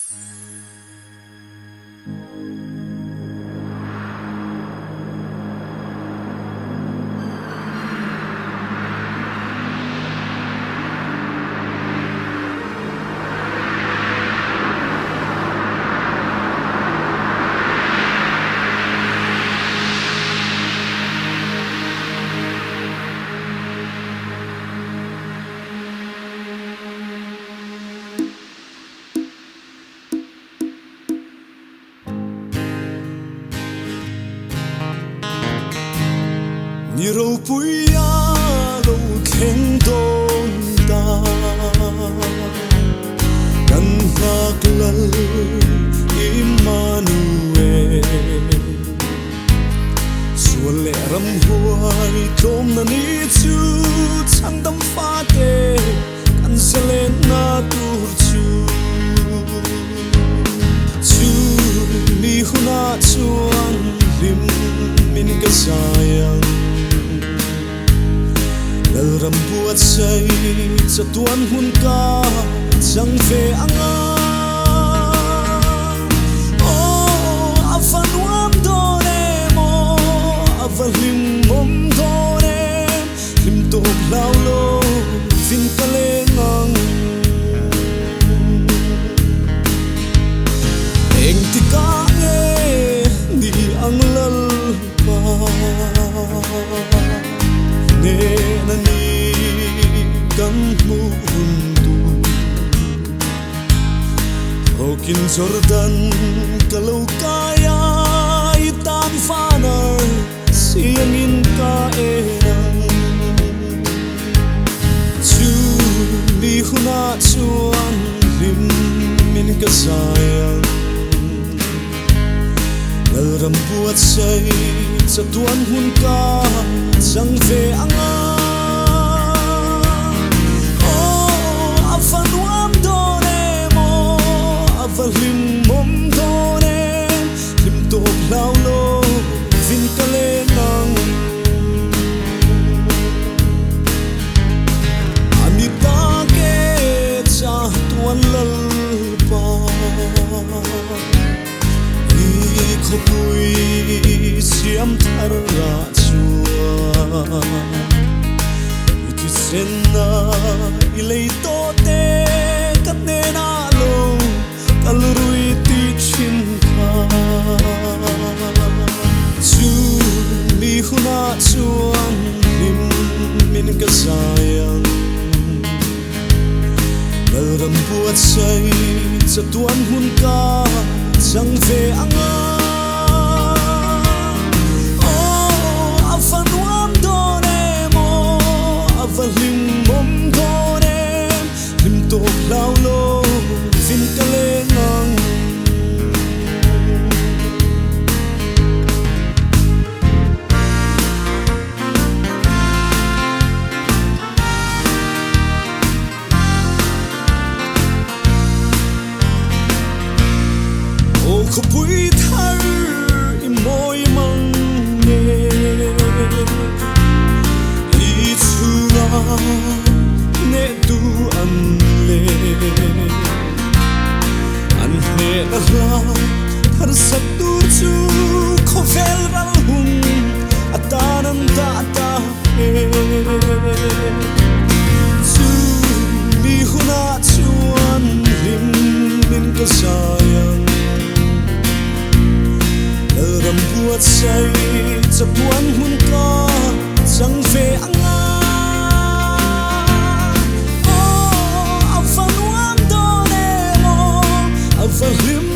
Ni râu pui a lâu khen đôn ta căn ngạc lal Emmanuel xuân lệ ram huai trôm na ni chu chang đam pha te kan se le na tur chu mi huna chuan lim min ka sayang lal ram buat say sa tuan hun ka chẳng về anga oh afan wam do mo aval him mom do him to lao lo vin kale ngang eng ti ka nge di ang lal pa ne na ni kan mu Hokin Jordan kalau kaya itam fanar siangin ka erang chu mi huna chuan lim min ka sayang lal ram buat say sa tuan hun ka chẳng về anga lim mom do lim to lao lo vin kale nang ani ta ke cha tuan lal pa ni kho pui siam thar ra chua iti senna ilei to te kat ne na lo kalrui ti chin ka chu mi huna chuan lim min ka sayang lal ram buat say sa tuan hun ka chẳng về anga oh afan wam do mo aval lim mom do lim to lao lo vin kale ko pui thar I moi mang ne I chunga ne du an le an ne na la har sak tur chu kho vel ral hun atanan ta ta he chu mi huna chuan lim min ka sayang ram buat say sa tuan hun ka chẳng về anga oh afan wam do mo aval him